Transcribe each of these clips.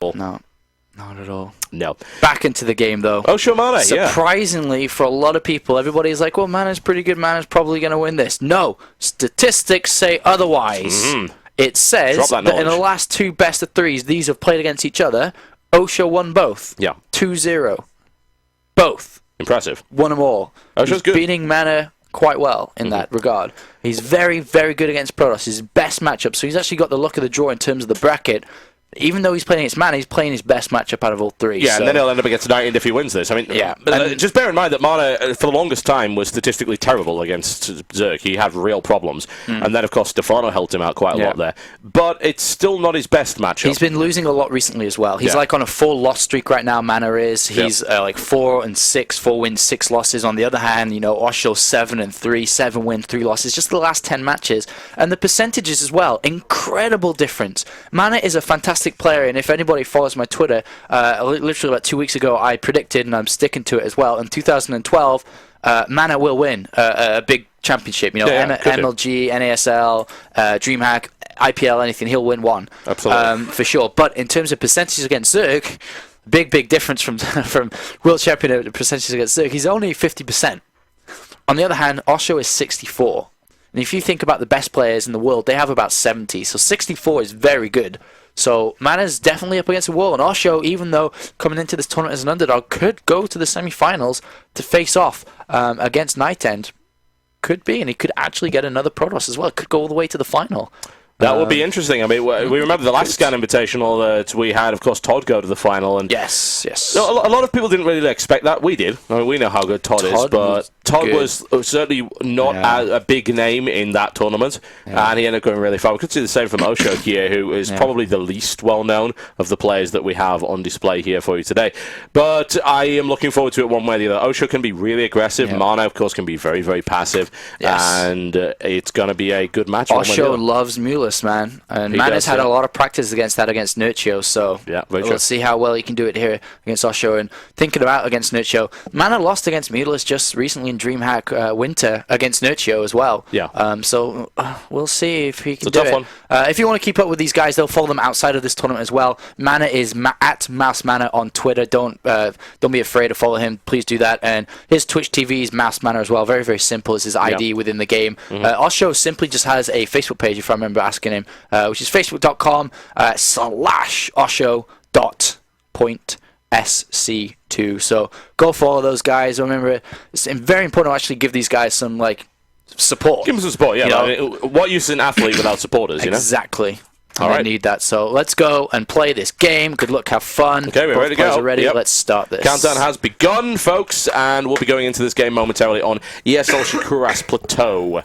No, not at all. No. Back into the game, though. Osho MaNa, Surprisingly, for a lot of people, everybody's like, well, MaNa's pretty good. MaNa's probably going to win this. No. Statistics say otherwise. It says that in the last 2 best-of-3s these have played against each other, Osho won both. Yeah. 2-0. Both. Impressive. Won them all. Osho's good. Beating MaNa quite well in that regard. He's very, very good against Protoss. His best matchup. So he's actually got the luck of the draw in terms of the bracket. Even though he's playing against MaNa, he's playing his best matchup out of all 3. Yeah, and then he'll end up against United if he wins this. I mean, just bear in mind that MaNa, for the longest time, was statistically terrible against Zerg. He had real problems. And then, of course, Stefano helped him out quite a lot there. But it's still not his best matchup. He's been losing a lot recently as well. He's like on a 4-loss streak right now, MaNa is. He's like 4-6, 4 wins, 6 losses. On the other hand, you know, Osho 7-3, 7 wins, 3 losses. Just the last 10 matches. And the percentages as well. Incredible difference. MaNa is a fantastic player, and if anybody follows my Twitter, literally about 2 weeks ago, I predicted, and I'm sticking to it as well, in 2012, MaNa will win a big championship. You know, MLG, NASL, DreamHack, IPL, anything. He'll win one. Absolutely. For sure. But in terms of percentages against Zerg, big difference from world champion percentages against Zerg. He's only 50%. On the other hand, Osho is 64. And if you think about the best players in the world, they have about 70. So 64 is very good. So MaNa's definitely up against the wall, and Osho, even though coming into this tournament as an underdog, could go to the semi-finals to face off against Night End. Could be, and he could actually get another Protoss as well. Could go all the way to the final. That would be interesting. I mean, we remember the last Scan Invitational that we had, of course, Todd go to the final. And yes. A lot of people didn't really expect that. We did. I mean, we know how good Todd is, but Todd was certainly not a big name in that tournament, and he ended up going really far. We could see the same from Osho here, who is probably the least well-known of the players that we have on display here for you today. But I am looking forward to it one way or the other. Osho can be really aggressive. MaNa, of course, can be very, very passive, and it's going to be a good match. Osho loves Mueller, man, and MaNa's had a lot of practice against Nurtio, so we'll see how well he can do it here against Osho. And thinking about against Nurtio, MaNa lost against Mueller just recently in DreamHack Winter against Nurtio as well. So we'll see if he can do it. If you want to keep up with these guys, they'll follow them outside of this tournament as well. MaNa is at MouseMana on Twitter. Don't be afraid to follow him. Please do that. And his Twitch TV is MouseMana as well. Very, very simple. It's his ID within the game. Osho simply just has a Facebook page, if I remember asking him, which is facebook.com/osho.point.sc2. So go follow those guys. Remember, it's very important to actually give these guys some support. Give them some support, I mean, what use is an athlete without supporters, you know? Exactly. All right. Need that. So let's go and play this game. Good luck, have fun. Okay, we're ready to go. Ready. Let's start this. Countdown has begun, folks, and we'll be going into this game momentarily on ESL Shakuras Plateau.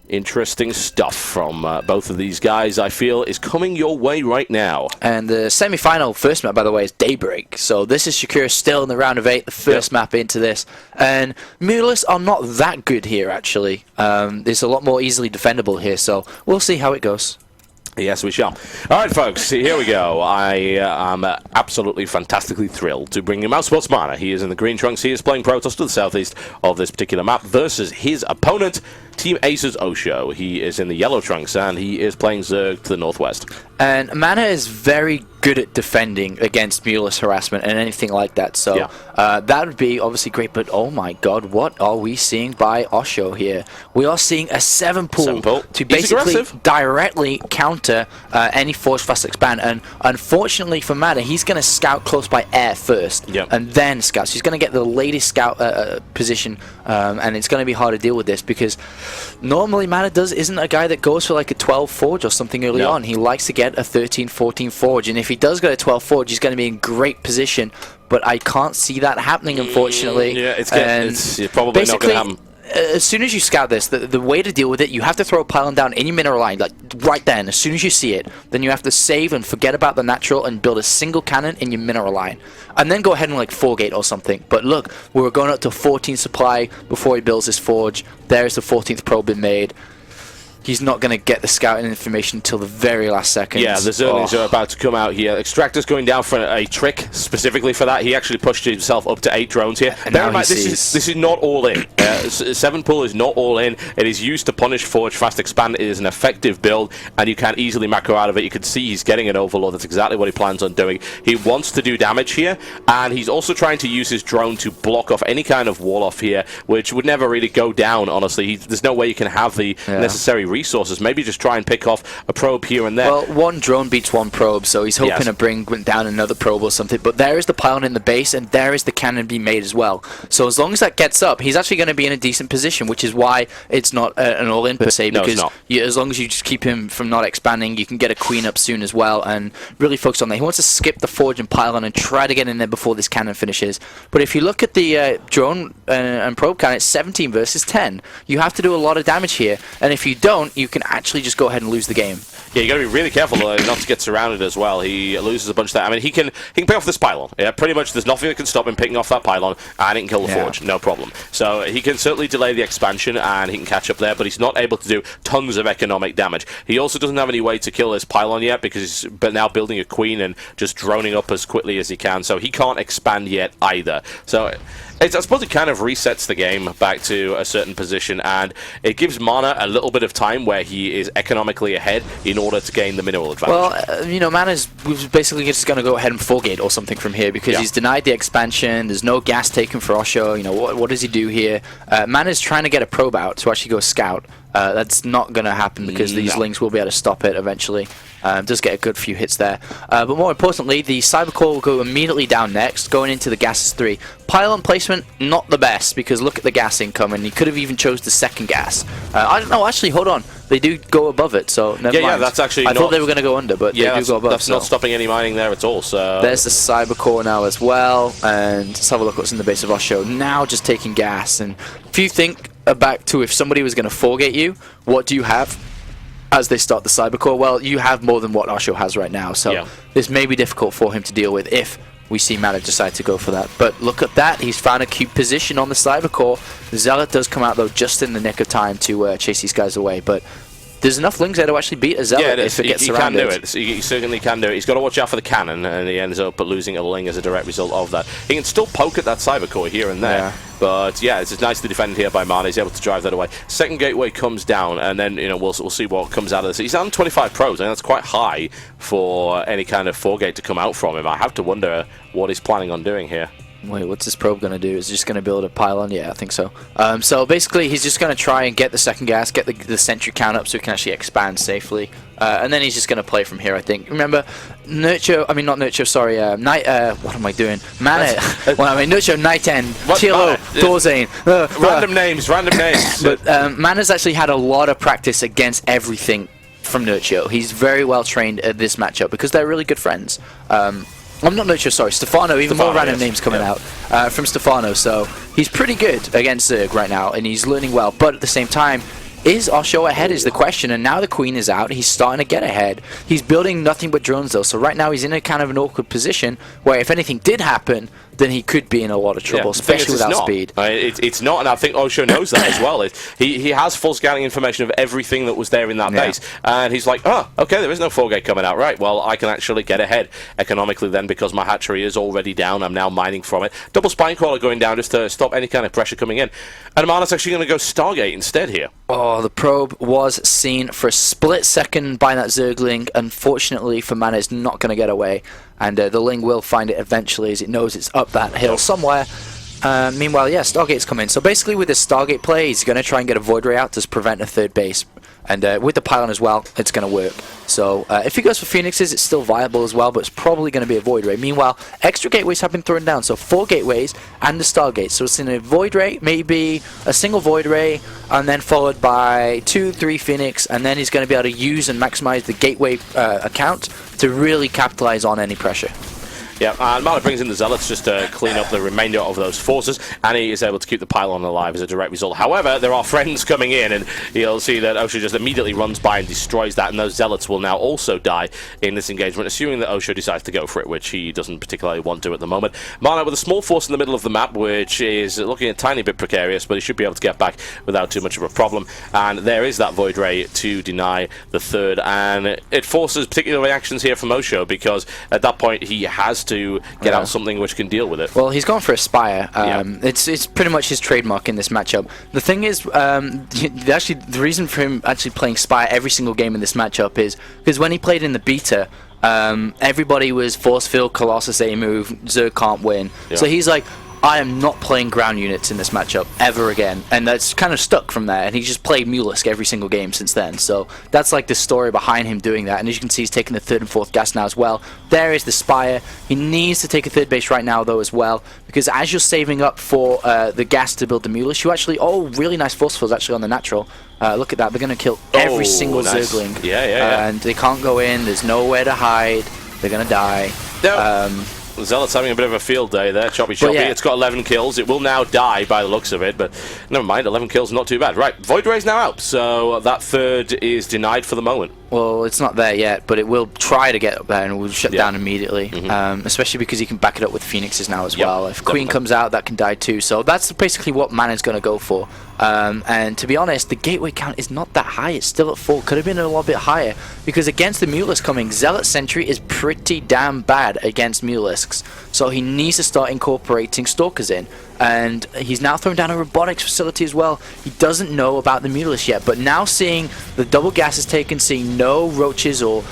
Interesting stuff from both of these guys, I feel, is coming your way right now. And the semi-final first map, by the way, is Daybreak. So this is Shakura still in the round of 8, the first map into this. And Mulis are not that good here, actually. It's a lot more easily defendable here, so we'll see how it goes. Yes, we shall. All right, folks, here we go. I am absolutely fantastically thrilled to bring you Mousebots MaNa. He is in the green trunks. He is playing Protoss to the southeast of this particular map versus his opponent, Team Aces Osho. He is in the yellow trunks, and he is playing Zerg to the northwest. And MaNa is very good at defending against Mulis harassment and anything like that. So that would be obviously great. But oh my god, what are we seeing by Osho here? We are seeing a 7 pool to basically directly counter any force fast expand. And unfortunately for MaNa, he's going to scout close by air first and then scout. So he's going to get the latest scout position, and it's going to be hard to deal with this because normally MaNa isn't a guy that goes for like a 12 forge or something early on. He likes to get a 13, 14 forge, and if he does get a 12 forge, he's going to be in great position. But I can't see that happening, unfortunately. It's probably not going to happen. As soon as you scout this, the way to deal with it, you have to throw a pylon down in your mineral line, like right then. As soon as you see it, then you have to save and forget about the natural and build a single cannon in your mineral line, and then go ahead and like 4-gate or something. But look, we were going up to 14 supply before he builds his forge. There's the 14th probe been made. he's not going to get the scouting information until the very last second. Yeah, the Zerglings are about to come out here. Extractor's going down for a trick specifically for that. He actually pushed himself up to 8 drones here. And bear in mind, this is not all in. 7 pull is not all in. It is used to punish Forge Fast Expand. It is an effective build, and you can easily macro out of it. You can see he's getting an Overlord. That's exactly what he plans on doing. He wants to do damage here, and he's also trying to use his drone to block off any kind of wall off here, which would never really go down, honestly. There's no way you can have the necessary resources. Maybe just try and pick off a probe here and there. Well, one drone beats one probe, so he's hoping to bring down another probe or something. But there is the pylon in the base, and there is the cannon being made as well. So as long as that gets up, he's actually going to be in a decent position, which is why it's not an all-in per se, because as long as you just keep him from not expanding, you can get a queen up soon as well, and really focus on that. He wants to skip the forge and pylon and try to get in there before this cannon finishes. But if you look at the drone and probe count, it's 17 versus 10. You have to do a lot of damage here, and if you don't, you can actually just go ahead and lose the game. Yeah, you got to be really careful not to get surrounded as well. He loses a bunch of that. I mean, he can pick off this pylon. Yeah, pretty much. There's nothing that can stop him picking off that pylon, and he can kill the forge, no problem. So he can certainly delay the expansion, and he can catch up there. But he's not able to do tons of economic damage. He also doesn't have any way to kill his pylon yet because he's now building a queen and just droning up as quickly as he can. So he can't expand yet either. So I suppose it kind of resets the game back to a certain position, and it gives MaNa a little bit of time where he is economically ahead in order to gain the mineral advantage. Well, MaNa's basically just going to go ahead and 4-gate or something from here because he's denied the expansion. There's no gas taken for Osho. What does he do here? MaNa's trying to get a probe out to actually go scout. That's not going to happen because these links will be able to stop it eventually. Does get a good few hits there. But more importantly, the Cybercore will go immediately down next, going into the gases 3. Pylon placement, not the best, because look at the gas incoming. He could have even chose the second gas. I don't know, actually, hold on. They do go above it, so never mind. Yeah, that's actually I thought they were going to go under, but they do go above. That's not stopping any mining there at all. So there's the Cybercore now as well, and let's have a look what's in the base of Osho. Now just taking gas, and if you think back to if somebody was going to 4-gate you, what do you have as they start the Cybercore? Well, you have more than what Osho has right now, so this may be difficult for him to deal with if we see MaNa decide to go for that. But look at that, he's found a cute position on the Cybercore. Zealot does come out though just in the nick of time to chase these guys away, but there's enough lings there to actually beat a Zealot if it gets surrounded. He can do it. He certainly can do it. He's got to watch out for the cannon, and he ends up losing a ling as a direct result of that. He can still poke at that Cybercore here and there, but yeah, it's nicely defended here by MaNa. He's able to drive that away. Second gateway comes down, and then we'll see what comes out of this. He's down 25 probes, and that's quite high for any kind of 4-gate to come out from him. I have to wonder what he's planning on doing here. Wait, what's this probe going to do? Is it just going to build a pylon? Yeah, I think so. So basically, he's just going to try and get the second gas, get the sentry count up so he can actually expand safely. And then he's just going to play from here, I think. Remember, Nurture, I mean, not Nurture, sorry, Night, what am I doing? MaNa, well, I mean, Nurture, Night End, TLO, Thorzane. Random names. But MaNa's actually had a lot of practice against everything from Nurture. He's very well trained at this matchup because they're really good friends. I'm not Nurture, sorry, Stefano, even more random names coming out from Stefano, so he's pretty good against Zerg right now, and he's learning well, but at the same time, is Osho ahead is the question, and now the queen is out, he's starting to get ahead. He's building nothing but drones though, so right now he's in a kind of an awkward position where if anything did happen, then he could be in a lot of trouble, especially without speed. It's not, and I think Osho knows that as well. He has full scanning information of everything that was there in that base, and he's like, oh, okay, there is no 4-gate coming out, right, well, I can actually get ahead economically then because my hatchery is already down, I'm now mining from it. Double spine crawler going down just to stop any kind of pressure coming in, and MaNa's actually going to go Stargate instead here. Oh, the probe was seen for a split second by that Zergling. Unfortunately for MaNa, it's not going to get away. And the Ling will find it eventually as it knows it's up that hill somewhere. Meanwhile, Stargate's come in. So basically with this Stargate play, he's going to try and get a Void Ray out to prevent a third base. And with the pylon as well, it's going to work. So if he goes for Phoenixes, it's still viable as well, but it's probably going to be a Void Ray. Meanwhile, extra gateways have been thrown down, so 4 gateways and the Stargate. So it's in a Void Ray, maybe a single Void Ray, and then followed by 2, 3 Phoenix, and then he's going to be able to use and maximize the gateway account to really capitalize on any pressure. Yeah, and MaNa brings in the Zealots just to clean up the remainder of those forces, and he is able to keep the pylon alive as a direct result. However, there are friends coming in, and you'll see that Osho just immediately runs by and destroys that, and those Zealots will now also die in this engagement, assuming that Osho decides to go for it, which he doesn't particularly want to at the moment. MaNa with a small force in the middle of the map, which is looking a tiny bit precarious, but he should be able to get back without too much of a problem. And there is that Void Ray to deny the third, and it forces particular reactions here from Osho, because at that point he has to get out something which can deal with it. Well, he's gone for a Spire. It's pretty much his trademark in this matchup. The thing is, actually, the reason for him actually playing Spire every single game in this matchup is because when he played in the beta, everybody was Force Field, Colossus A move, Zerg can't win. Yeah. So he's like, I am not playing ground units in this matchup ever again, and that's kind of stuck from there, and he's just played Mulisk every single game since then. So that's like the story behind him doing that, and as you can see, he's taking the third and fourth gas now as well. There is the Spire. He needs to take a third base right now though as well, because as you're saving up for the gas to build the Mulisk, you actually, really nice force fields actually on the natural. Look at that, they're going to kill every single nice. Zergling. Yeah. And they can't go in, there's nowhere to hide, they're going to die. No. Zealot's having a bit of a field day there, choppy. Yeah. It's got 11 kills. It will now die by the looks of it, but never mind, 11 kills, not too bad. Right, Void Ray's now out, so that third is denied for the moment. Well, it's not there yet, but it will try to get up there and it will shut down immediately. Especially because he can back it up with Phoenixes now as well. If Queen comes out, that can die too. So that's basically what MaNa's going to go for. And to be honest, the gateway count is not that high. It's still at 4. Could have been a little bit higher, because against the Mulisk coming, Zealot Sentry is pretty damn bad against Mulisks. So he needs to start incorporating Stalkers in. And he's now thrown down a robotics facility as well. He doesn't know about the Mulisk yet, but now seeing the double gas is taken, seeing no roaches or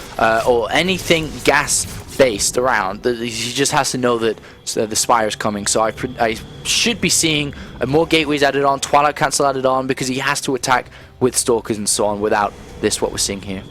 anything gas-based around, he just has to know that the Spire is coming. So I should be seeing more gateways added on, Twilight Cancel added on, because he has to attack with Stalkers and so on without this, what we're seeing here.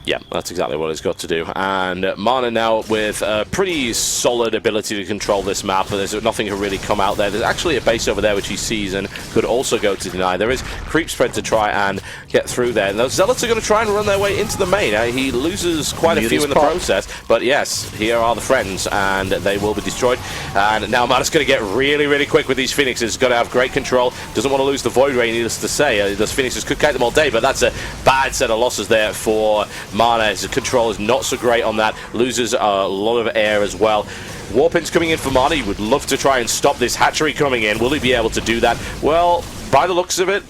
Yeah, that's exactly what he's got to do. And MaNa now with a pretty solid ability to control this map. There's nothing can really come out there. There's actually a base over there which he sees and could also go to deny. There is creep spread to try and get through there. And those Zealots are going to try and run their way into the main. He loses quite a few in the process. But yes, here are the friends, and they will be destroyed. And now MaNa's going to get really, really quick with these Phoenixes. Got to have great control. Doesn't want to lose the Void Ray, needless to say. Those Phoenixes could kite them all day, but that's a bad set of losses there for MaNa. His control is not so great on that. Loses a lot of air as well. Warpin's coming in for MaNa. He would love to try and stop this hatchery coming in. Will he be able to do that? Well, by the looks of it,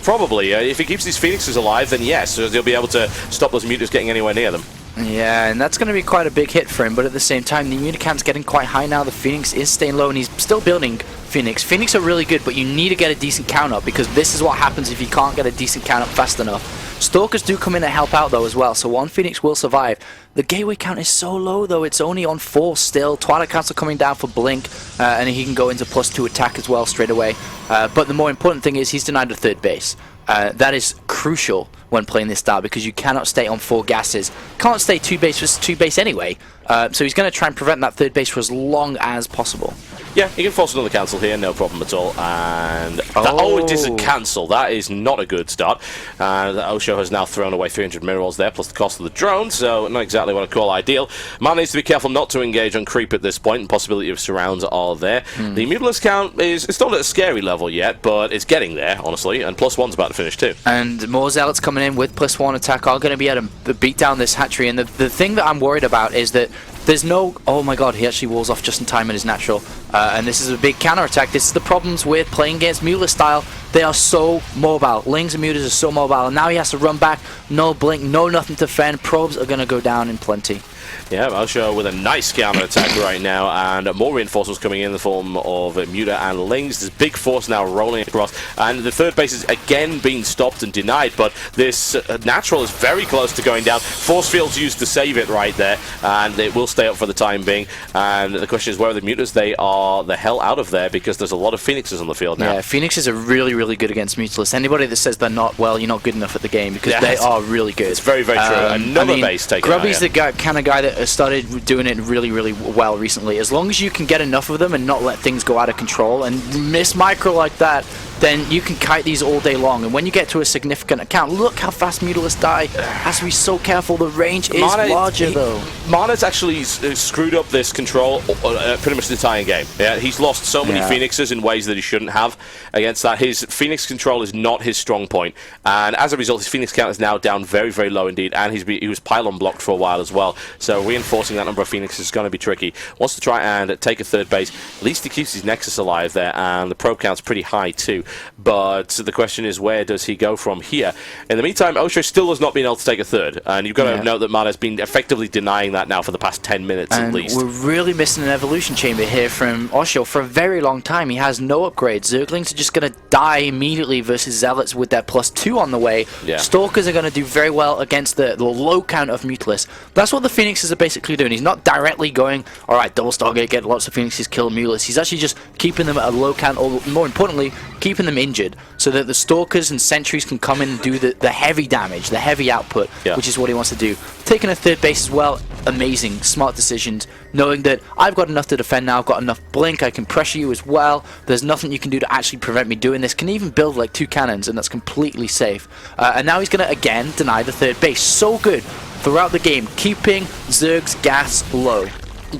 probably. If he keeps these Phoenixes alive, then yes, he'll be able to stop those mutants getting anywhere near them. Yeah, and that's going to be quite a big hit for him, but at the same time, the immunity count's getting quite high now. The Phoenix is staying low, and he's still building Phoenix. Phoenix are really good, but you need to get a decent count up, because this is what happens if you can't get a decent count up fast enough. Stalkers do come in to help out, though, as well, so one Phoenix will survive. The gateway count is so low, though. It's only on 4 still. Twilight Council coming down for Blink, and he can go into +2 attack as well straight away. But the more important thing is he's denied the third base. That is crucial when playing this style, because you cannot stay on 4 gases. Can't stay 2 base for 2 base anyway. So he's going to try and prevent that third base for as long as possible. Yeah, he can force another cancel here, no problem at all. And it is a cancel. That is not a good start. Osho has now thrown away 300 minerals there, plus the cost of the drone, so not exactly what I call ideal. MaNa needs to be careful not to engage on creep at this point, and possibility of surrounds are there. The Mutalisk count is still at a scary level yet, but it's getting there, honestly, and +1's about to finish too. And more Zealots coming in with +1 attack are going to be able to beat down this hatchery, and the thing that I'm worried about is that there's no... Oh my god, he actually walls off just in time in his natural. And this is a big counter-attack. This is the problems with playing against Mulisk style. They are so mobile. Lings and Mutas are so mobile. And now he has to run back. No blink, no nothing to fend. Probes are going to go down in plenty. Yeah, Osho with a nice counter attack right now, and more reinforcements coming in the form of Muta and Lings. This big force now rolling across, and the third base is again being stopped and denied, but this natural is very close to going down. Force fields used to save it right there, and it will stay up for the time being. And the question is, where are the Mutas? They are the hell out of there, because there's a lot of Phoenixes on the field now. Yeah, Phoenixes are really really good against Mutalisk. Anybody that says they're not, well, you're not good enough at the game, because they are really good. It's very, very true. Another base taken Grubby's the kind of guy that started doing it really, really well recently. As long as you can get enough of them and not let things go out of control and miss micro like that, then you can kite these all day long. And when you get to a significant account, look how fast Mutalisk die. Has to be so careful. The range is larger, though. MaNa's actually screwed up this control pretty much the entire game. Yeah, he's lost so many Phoenixes in ways that he shouldn't have against that. His Phoenix control is not his strong point, and as a result, his Phoenix count is now down very, very low indeed, and he was pylon blocked for a while as well. So reinforcing that number of Phoenixes is going to be tricky. Wants to try and take a third base. At least he keeps his Nexus alive there, and the probe count's pretty high too. But the question is, where does he go from here? In the meantime, Osho still has not been able to take a third, and you've got to note that MaNa's been effectively denying that now for the past 10 minutes at least. We're really missing an evolution chamber here from Osho for a very long time. He has no upgrades. Zerglings are just going to die immediately versus Zealots with their +2 on the way. Stalkers are going to do very well against the low count of Mutalisk. That's what the Phoenixes are basically doing. He's not directly going, alright, double Stargate, get lots of Phoenixes, kill Mutalisk. He's actually just keeping them at a low count, or more importantly, keeping them injured, so that the Stalkers and Sentries can come in and do the heavy damage, the heavy output, which is what he wants to do. Taking a third base as well, amazing, smart decisions, knowing that I've got enough to defend now, I've got enough blink, I can pressure you as well, there's nothing you can do to actually prevent me doing this, can even build like 2 cannons, and that's completely safe. And now he's going to again deny the third base. So good throughout the game, keeping Zerg's gas low.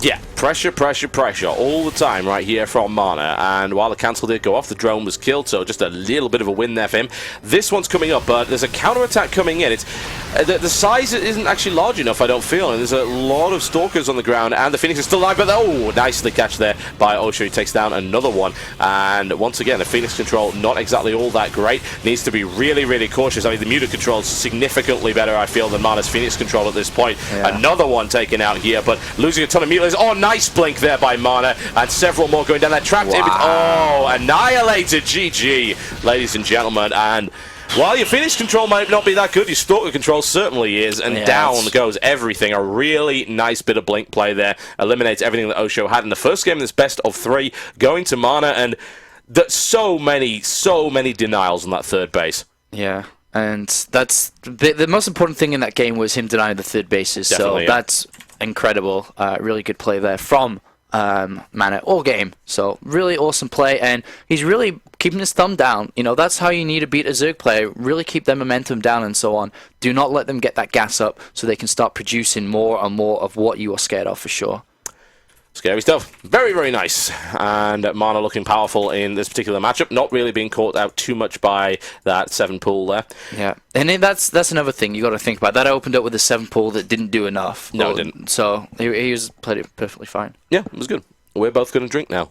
Yeah, pressure, pressure, pressure all the time right here from MaNa, and while the cancel did go off, the drone was killed, so just a little bit of a win there for him. This one's coming up, but there's a counter-attack coming in. It's the size isn't actually large enough, I don't feel, and there's a lot of Stalkers on the ground, and the Phoenix is still alive, but oh, nicely catch there by Osho. He takes down another one, and once again, the Phoenix control not exactly all that great. Needs to be really, really cautious. I mean, the Muta control is significantly better, I feel, than MaNa's Phoenix control at this point. Another one taken out here, but losing a ton of Mutas. Oh, nice blink there by MaNa, and several more going down there. Trapped in. Oh, annihilated. GG, ladies and gentlemen. And while your Phoenix control might not be that good, your Stalker control certainly is, and down goes everything. A really nice bit of blink play there. Eliminates everything that Osho had in the first game in this best of 3, going to MaNa, and so many denials on that third base. Yeah. And that's the most important thing in that game was him denying the third bases. Definitely, so that's incredible. Really good play there from MaNa all game. So really awesome play, and he's really keeping his thumb down. You know, that's how you need to beat a Zerg player. Really keep their momentum down and so on. Do not let them get that gas up so they can start producing more and more of what you are scared of for sure. Scary stuff. Very, very nice. And MaNa looking powerful in this particular matchup. Not really being caught out too much by that 7 pool there. Yeah. And that's another thing you got to think about. That opened up with a 7 pool that didn't do enough. No, it didn't. So he played it perfectly fine. Yeah, it was good. We're both going to drink now.